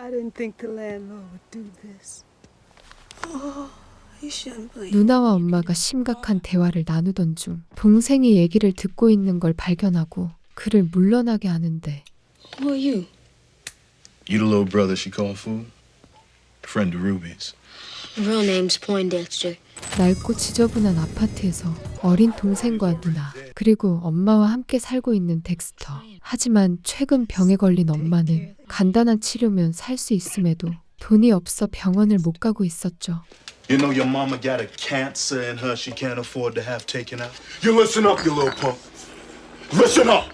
I didn't think the landlord would do this. 누나와 엄마가 심각한 대화를 나누던 중 동생이 얘기를 듣고 있는 걸 발견하고 그를 물러나게 하는데 Who are you? You the little brother she called fool? Friend of Ruby's. Real name's Poindexter. 낡고 지저분한 아파트에서 어린 동생과 누나 그리고 엄마와 함께 살고 있는 덱스터. 하지만 최근 병에 걸린 엄마는 간단한 치료면 살 수 있음에도 돈이 없어 병원을 못 가고 있었죠. You know your mama got a cancer in her she can't afford to have taken out? You listen up, you little punk. Listen up!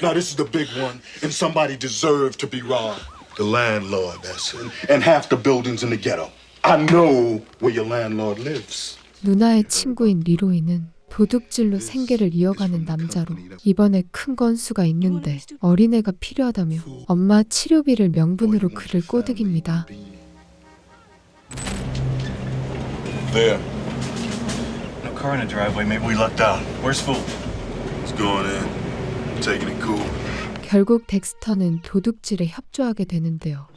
Now this is the big one, and somebody deserves to be robbed. The landlord, that's it. And half the buildings in the ghetto. I know where your landlord lives. 누나의 친구인 리로이는 도둑질로 생계를 이어가는 남자로 이번에 큰 건수가 있는데 어린애가 필요하다며 엄마 치료비를 명분으로 그를 꼬드깁니다. There. No car in the driveway. Maybe we lucked out. Where's Fool? He's going in, taking it cool. 결국 덱스터는 도둑질에 협조하게 되는데요.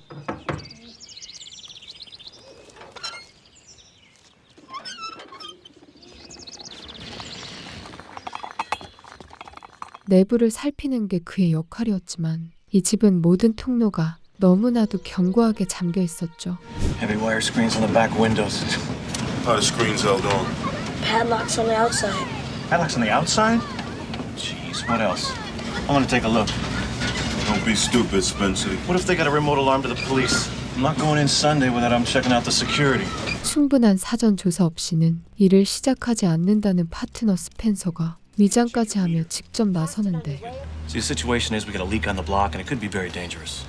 내부를 살피는 게 그의 역할이었지만 이 집은 모든 통로가 너무나도 견고하게 잠겨 있었죠. Heavy wire screens on the back windows. How the screen's held on? Padlocks on the outside. Padlocks on the outside? Jeez, what else? I want to take a look. Don't be stupid, Spencer. What if they got a remote alarm to the police? I'm not going in Sunday without I'm checking out the security. 충분한 사전 조사 없이는 일을 시작하지 않는다는 파트너 스펜서가 위장까지 하며 직접 나서는데 See, the situation is we got a leak on the block and it could be very dangerous.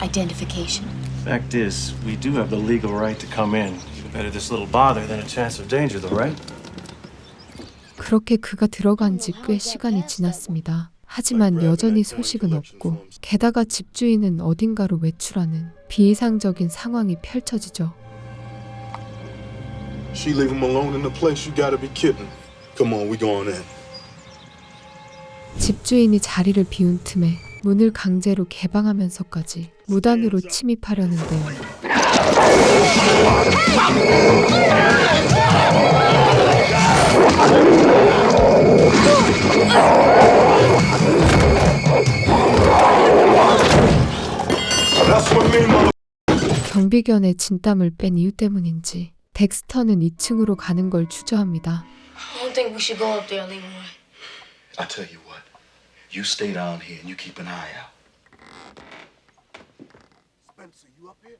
Identification. Fact is, we do have the legal right to come in. Better this little bother than a chance of danger, though, right? 그렇게 그가 들어간 지 꽤 시간이 지났습니다. 하지만 여전히 소식은 없고 게다가 집주인은 어딘가로 외출하는 비이상적인 상황이 펼쳐지죠. She leave him alone in the place? You gotta be kidding. Come on, we going in. 집주인이 자리를 비운 틈에 문을 강제로 개방하면서까지 무단으로 침입하려는데요. 경비견의 진땀을 뺀 이유 때문인지 덱스터는 2층으로 가는 걸 주저합니다. I don't think we should go up there, Leroy. I tell you what, you stay down here and you keep an eye out. Spencer, you up here?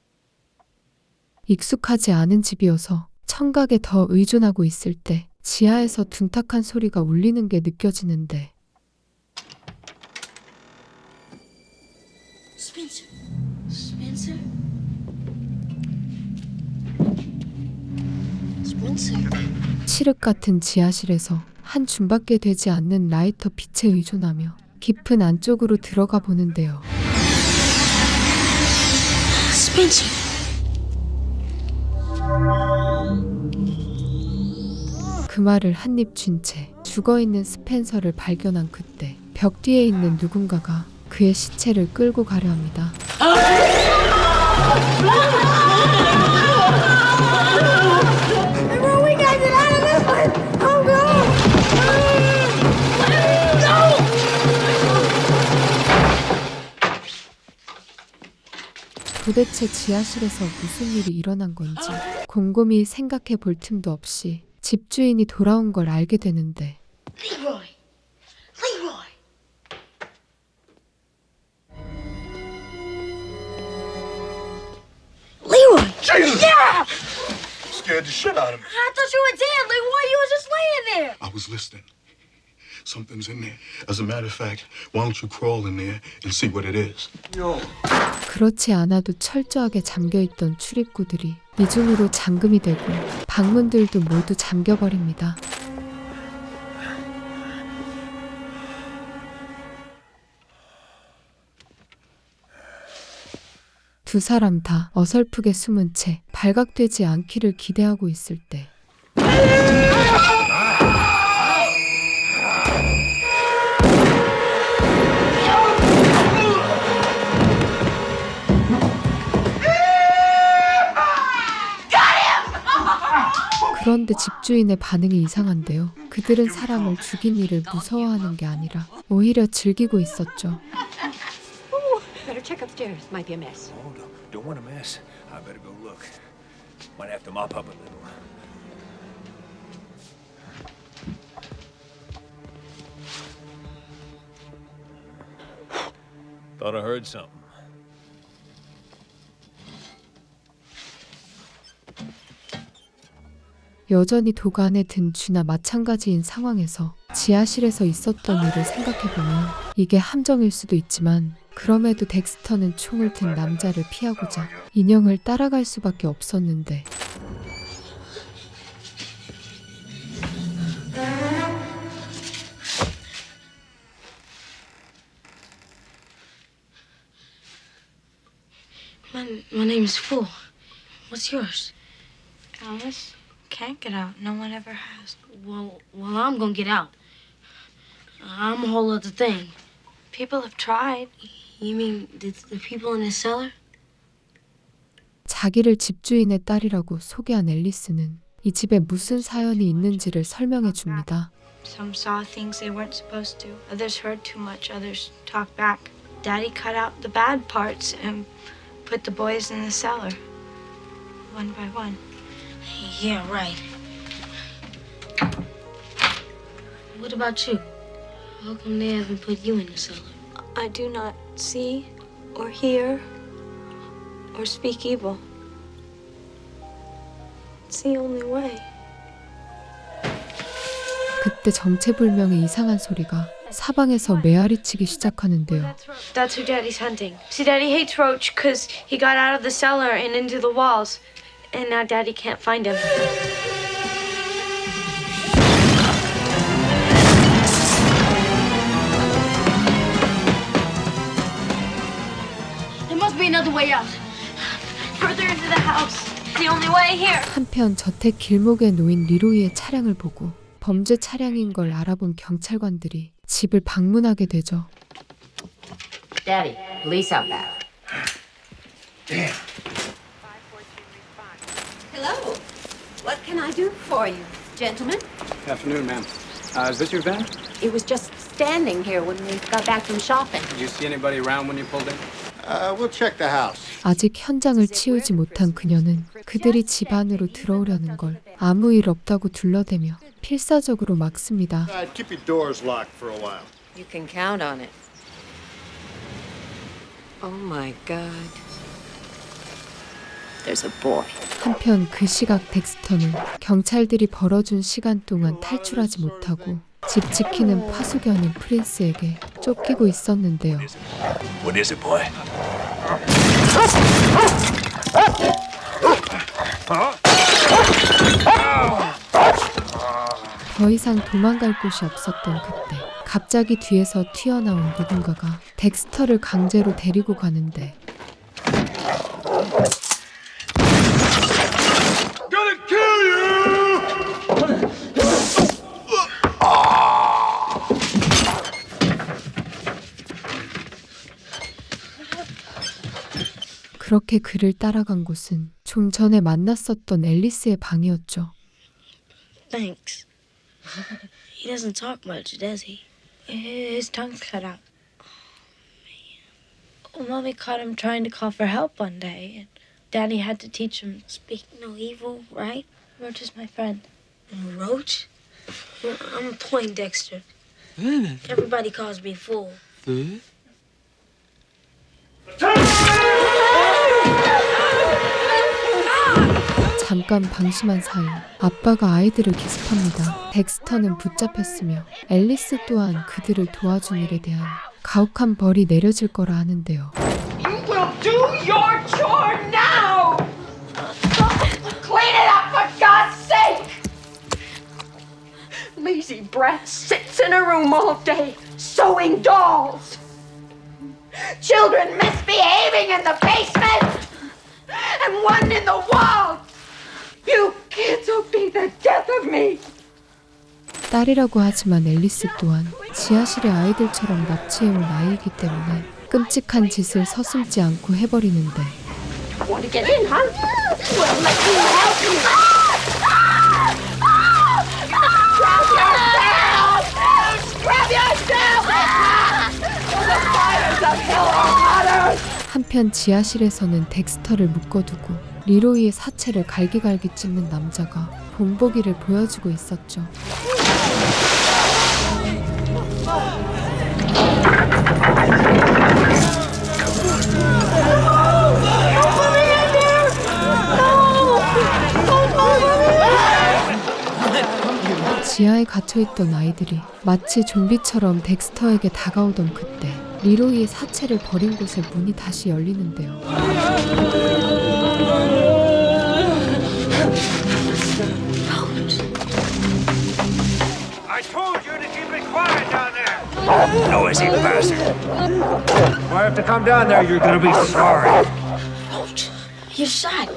익숙하지 않은 집이어서 청각에 더 의존하고 있을 때 지하에서 둔탁한 소리가 울리는 게 느껴지는데 Spencer. Spencer? Spencer. 칠흑 같은 지하실에서 한 줌밖에 되지 않는 라이터 빛에 의존하며 깊은 안쪽으로 들어가 보는데요. Spencer. 그 말을 한입 쥔 채 죽어있는 스펜서를 발견한 그때 벽 뒤에 있는 누군가가 그의 시체를 끌고 가려 합니다. 도대체 지하실에서 무슨 일이 일어난 건지 곰곰이 생각해 볼 틈도 없이 집주인이 돌아온 걸 알게 되는데 Leroy. Leroy. Leroy. Jesus! Yeah! Scared the shit out of me. I thought you were dead, Leroy. You was just laying there. I was listening. Something's in there. As a matter of fact, why don't you crawl in there and see what it is? 그렇지 않아도 철저하게 잠겨있던 출입구들이 이중으로 잠금이 되고 방문들도 모두 잠겨버립니다. 두 사람 다 어설프게 숨은 채 발각되지 않기를 기대하고 있을 때 그런데 집주인의 반응이 이상한데요. 그들은 사람을 죽인 일을 무서워하는 게 아니라 오히려 즐기고 있었죠. Better check upstairs. Might be a mess. Oh, no, don't want a mess. I better go look. Might have to mop up a little. Thought I heard something. 여전히 도간에 든 쥐나 마찬가지인 상황에서 지하실에서 있었던 일을 생각해보면 이게 함정일 수도 있지만 그럼에도 덱스터는 총을 든 남자를 피하고자 인형을 따라갈 수밖에 없었는데 My name's Fool. What's yours? Alice. Can't get out. No one ever has. Well, I'm gonna get out. I'm a whole other thing. People have tried. You mean the people in the cellar? 자기를 집주인의 딸이라고 소개한 앨리스는 이 집에 무슨 사연이 있는지를 설명해 줍니다. Some saw things they weren't supposed to. Others heard too much. Others talked back. Daddy cut out the bad parts and put the boys in the cellar, one by one. Yeah, right. What about you? How come they haven't put you in the cellar? I do not see or hear or speak evil. It's the only way. 그때 정체불명의 이상한 소리가 사방에서 메아리치기 시작하는데요. That's who Daddy's hunting. See, Daddy hates Roach because he got out of the cellar and into the walls. And now Daddy can't find him. There must be another way out. Further into the house. The only way here. 한편 저택 길목에 놓인 리로이의 차량을 보고 범죄 차량인 걸 알아본 경찰관들이 집을 방문하게 되죠. Daddy, police out back. Hello. What can I do for you, gentlemen? Afternoon, ma'am. Is this your van? It was just standing here when we got back from shopping. Did you see anybody around when you pulled in? We'll check the house. 아직 현장을 치우지 못한 그녀는 그들이 집 안으로 들어오려는 걸 아무 일 없다고 둘러대며 필사적으로 막습니다. Keep your doors locked for a while. You can count on it. Oh my God. There's a boy. 한편 그 시각 덱스터는 경찰들이 벌어준 시간 동안 탈출하지 못하고 집 지키는 파수견인 프린스에게 쫓기고 있었는데요. What is it, boy? 더 이상 도망갈 곳이 없었던 그때 갑자기 뒤에서 튀어나온 누군가가 덱스터를 강제로 데리고 가는데 그렇게 그를 따라간 곳은 좀 전에 만났었던 앨리스의 방이었죠. Thanks. He doesn't talk much, does he? His tongue's cut out. Oh, man. Mommy caught him trying to call for help one day, and Daddy had to teach him speak no evil, right? Roach is my friend. Roach? I'm Poindexter. Everybody calls me Fool. 잠깐 방심한 사이 아빠가 아이들을 기습합니다. 덱스터는 붙잡혔으며 앨리스 또한 그들을 도와준 일에 대한 가혹한 벌이 내려질 거라 하는데요. You will do your chore now! Clean it up for God's sake! Lazy brat sits in a room all day sewing dolls. Children misbehaving in the basement and one in the wall. You kids will be the death of me. 딸이라고 하지만 앨리스 또한 지하실의 아이들처럼 납치해온 아이이기 때문에 끔찍한 짓을 서슴지 않고 해버리는데 Want to get in, huh? Well, let me help you. 한편 지하실에서는 덱스터를 묶어두고 리로이의 사체를 갈기갈기 찢는 남자가 본보기를 보여주고 있었죠. 지하에 갇혀있던 아이들이 마치 좀비처럼 덱스터에게 다가오던 그때 리로이의 사체를 버린 곳에 문이 다시 열리는데요. I told you to keep it quiet down there. Noisy bastard. If I have to come down there, you're gonna be sorry. You're shot.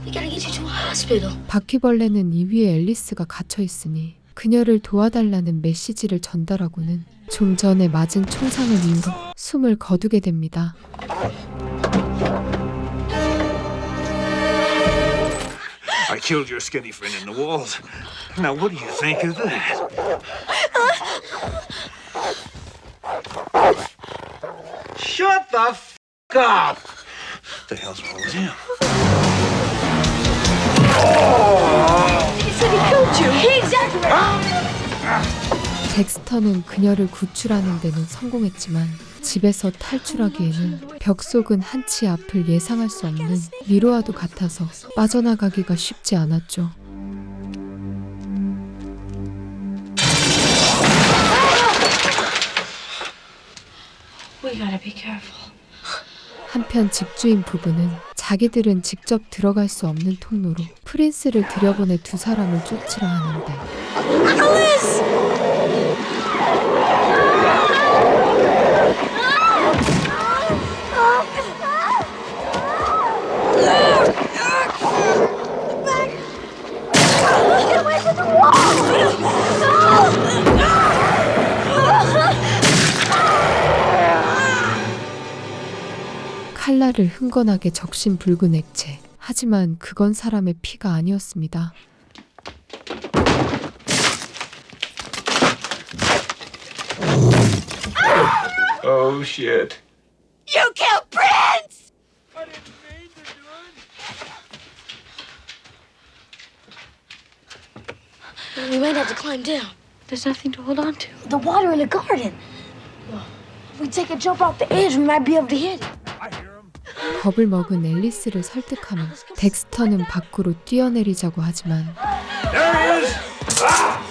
We gotta get you to a hospital. 바퀴벌레는 이 위에 앨리스가 갇혀있으니 그녀를 도와달라는 메시지를 전달하고는 좀 전에 맞은 총상을 이유로 숨을 거두게 됩니다. I killed your skinny friend in the walls. Now, what do you think of that? Shut the f*** up! The hell's wrong with him? He said he killed you. He exaggerated. 덱스터는 그녀를 구출하는 데는 성공했지만 집에서 탈출하기에는 벽 속은 한치 앞을 예상할 수 없는 미로와도 같아서 빠져나가기가 쉽지 않았죠. We gotta be careful. 한편 집주인 부부는 자기들은 직접 들어갈 수 없는 통로로 프린스를 들여보내 두 사람을 쫓으라 하는데 칼날을 흥건하게 적신 붉은 액체. 하지만 그건 사람의 피가 아니었습니다. Oh, shit. You killed Prince! We might have to climb down. There's nothing to hold on to. The water in the garden. If we take a jump off the edge, we might be able to hit it. 겁을 먹은 앨리스를 설득하며 덱스터는 밖으로 뛰어내리자고 하지만 There he is! Ah!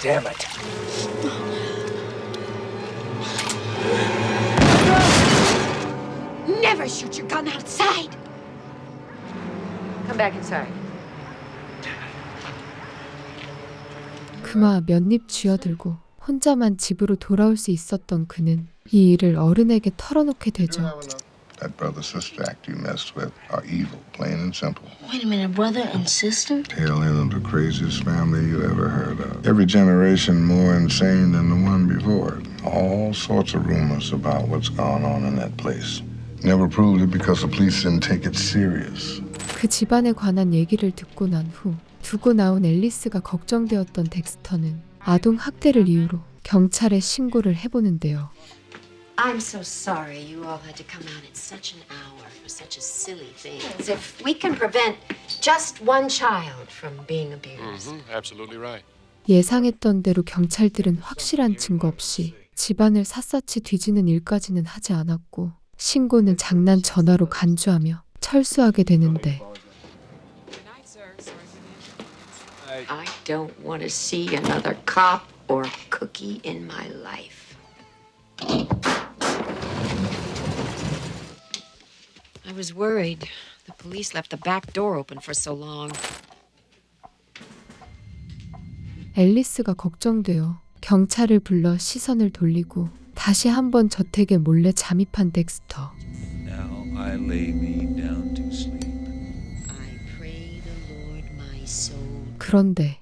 Damn it. Never shoot your gun outside. Come back inside. 그마 몇 입 쥐어들고 혼자만 집으로 돌아올 수 있었던 그는 이 일을 어른에게 털어놓게 되죠. That brother-sister act you messed with are evil, plain and simple. Wait a minute, brother and sister? Tail end of the craziest family you ever heard of. Every generation more insane than the one before it. All sorts of rumors about what's gone on in that place. Never proved it because the police didn't take it serious. 그 집안에 관한 얘기를 듣고 난 후 두고 나온 앨리스가 걱정되었던 덱스터는 아동 학대를 이유로 경찰에 신고를 해보는데요. I'm so sorry you all had to come out at such an hour for such a silly thing. As if we can prevent just one child from being abused. Absolutely right. 예상했던 대로 경찰들은 확실한 증거 없이 집안을 샅샅이 뒤지는 일까지는 하지 않았고 신고는 장난 전화로 간주하며 철수하게 되는데 I don't want to see another cop or cookie in my life. I was worried. The police left the back door open for so long. 앨리스가 걱정되어 경찰을 불러 시선을 돌리고 다시 한번 저택에 몰래 잠입한 덱스터. Now I lay me down to sleep. I pray the Lord my soul. 그런데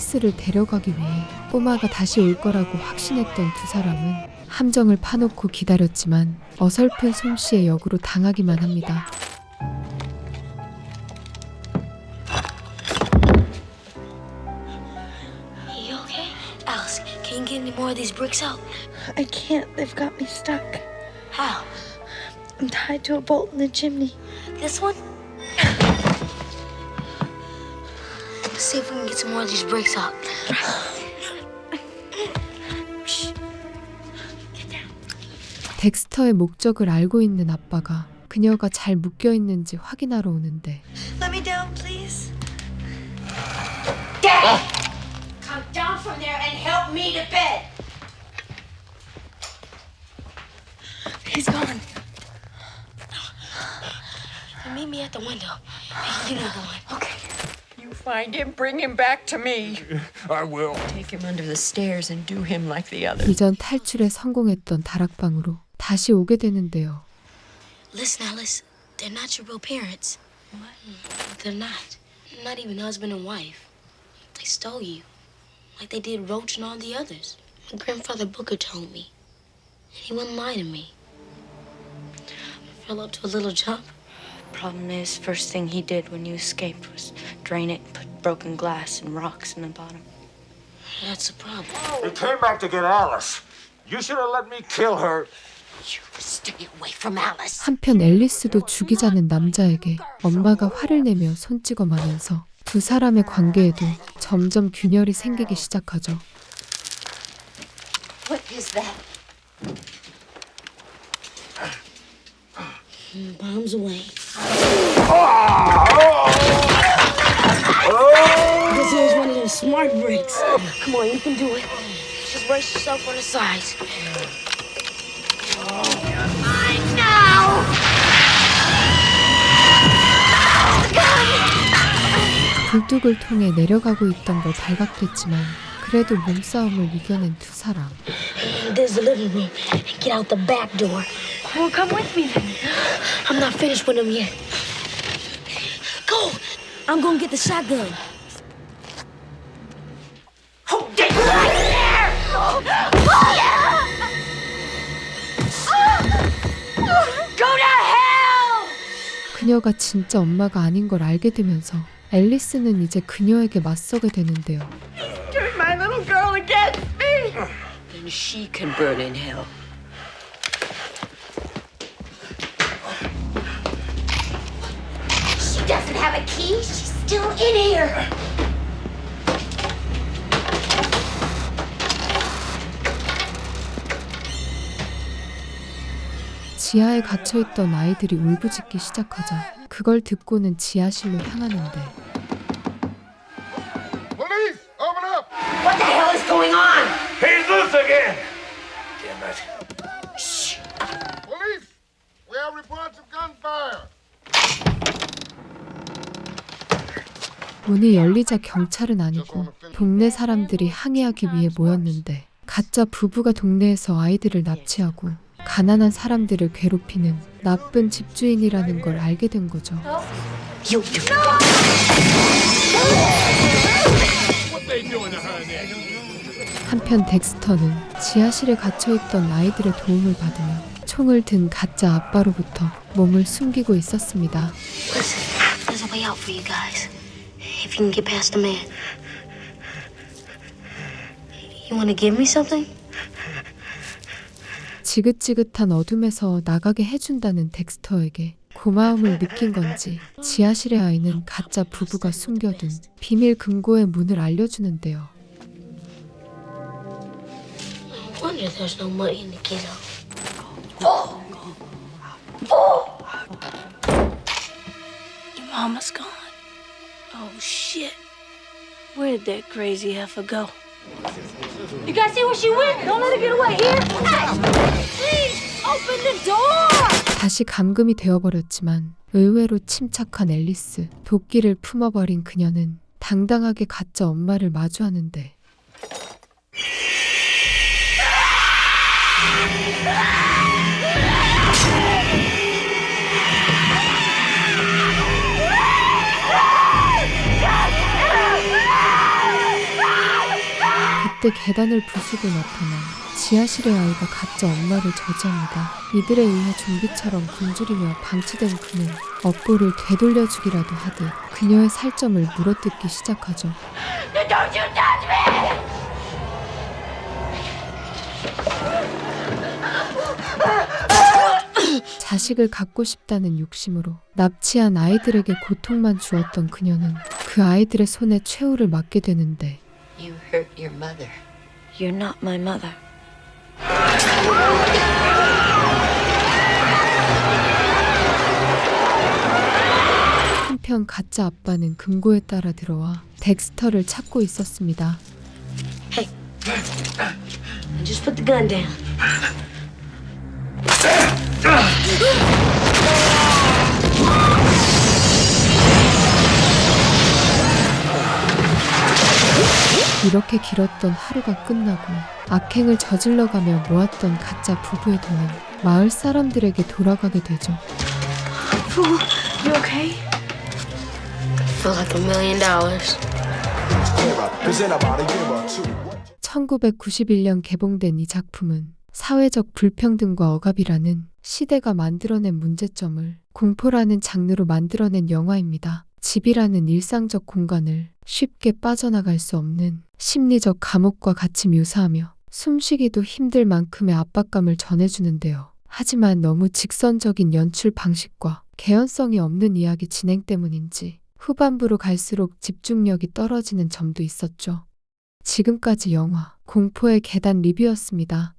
앨리스를 데려가기 위해 꼬마가 다시 올 거라고 확신했던 두 사람은 함정을 파놓고 기다렸지만 어설픈 솜씨의 역으로 당하기만 합니다. You okay? Alice, can you get any more of these bricks out? I can't. They've got me stuck. How? I'm tied to a bolt in the chimney. This one? Let's see if we can get some more of these bricks out. Shh. Get down. 덱스터의 목적을 알고 있는 아빠가 그녀가 잘 묶여 있는지 확인하러 오는데 Let me down, please. Dad! Come down from there and help me to bed. He's gone. Meet me at the window. You know the one. Okay. You find him, bring him back to me. I will. Take him under the stairs and do him like the others. 이전 탈출에 성공했던 다락방으로 다시 오게 되는데요. Listen, Alice. They're not your real parents. What? They're not. Not even husband and wife. They stole you. Like they did Roach and all the others. My grandfather Booker told me. He wouldn't lie to me. I fell up to a little jump. Problem is, first thing he did when you escaped was drain it and put broken glass and rocks in the bottom. That's the problem. He came back to get Alice. You should have let me kill her. You stay away from Alice. 한편 앨리스도 죽이자는 남자에게 엄마가 화를 내며 손찌검하면서 두 사람의 관계에도 점점 균열이 생기기 시작하죠. What is that? Bombs away. This here's one of those smart bricks. Come on, you can do it. Just brace yourself on the sides. I know! 굴뚝을 통해 내려가고 있던 걸 발각됐지만 그래도 몸싸움을 이겨낸 두 사람. There's the living room. Get out the back door. Well, come with me then. I'm not finished with them yet. Go! I'm gonna get the shotgun. Hold it right there! Go to hell! 그녀가 진짜 엄마가 아닌 걸 알게 되면서 앨리스는 이제 그녀에게 맞서게 되는데요. Turn my little girl against me! Then she can burn in hell. She doesn't have a key. She's still in here. 지하에 갇혀있던 아이들이 울부짖기 시작하자 그걸 듣고는 지하실로 향하는데 Police, open up! What the hell is going on? He's loose again. Damn it. Police, we have reports of gunfire. 문이 열리자 경찰은 아니고 동네 사람들이 항의하기 위해 모였는데 가짜 부부가 동네에서 아이들을 납치하고 가난한 사람들을 괴롭히는 나쁜 집주인이라는 걸 알게 된 거죠. You do. 한편 덱스터는 지하실에 갇혀있던 아이들의 도움을 받으며 총을 든 가짜 아빠로부터 몸을 숨기고 있었습니다. Listen, there's a way out for you guys. If you can get past the man. You want to give me something? 지긋지긋한 어둠에서 나가게 해준다는 덱스터에게 고마움을 느낀 건지 지하실의 아이는 가짜 부부가 숨겨둔 비밀 금고의 문을 알려주는데요. No wonder there's no money in the ghetto. Your mama's gone. Oh shit. Where did that crazy heifer go? You guys see where she went? Don't let her get away. Here. Hey, please open the door. 다시 감금이 되어버렸지만 의외로 침착한 앨리스, 도끼를 품어버린 그녀는 당당하게 가짜 엄마를 마주하는데 그때 계단을 부수고 나타난 지하실의 아이가 가짜 엄마를 저지합니다. 이들에 의해 좀비처럼 굶주리며 방치된 그는 업보를 되돌려주기라도 하듯 그녀의 살점을 물어뜯기 시작하죠. Don't you touch me! 자식을 갖고 싶다는 욕심으로 납치한 아이들에게 고통만 주었던 그녀는 그 아이들의 손에 최후를 맞게 되는데 You hurt your mother. You're not my mother. 한편 가짜 아빠는 금고에 따라 들어와 덱스터를 찾고 있었습니다. Hey, just put the gun down. 이렇게 길었던 하루가 끝나고 악행을 저질러가며 모았던 가짜 부부의 돈은 마을 사람들에게 돌아가게 되죠. Fool, you okay? Feel like $1 million. 1991년 개봉된 이 작품은 사회적 불평등과 억압이라는 시대가 만들어낸 문제점을 공포라는 장르로 만들어낸 영화입니다. 집이라는 일상적 공간을 쉽게 빠져나갈 수 없는 심리적 감옥과 같이 묘사하며 숨쉬기도 힘들 만큼의 압박감을 전해주는데요. 하지만 너무 직선적인 연출 방식과 개연성이 없는 이야기 진행 때문인지 후반부로 갈수록 집중력이 떨어지는 점도 있었죠. 지금까지 영화 공포의 계단 리뷰였습니다.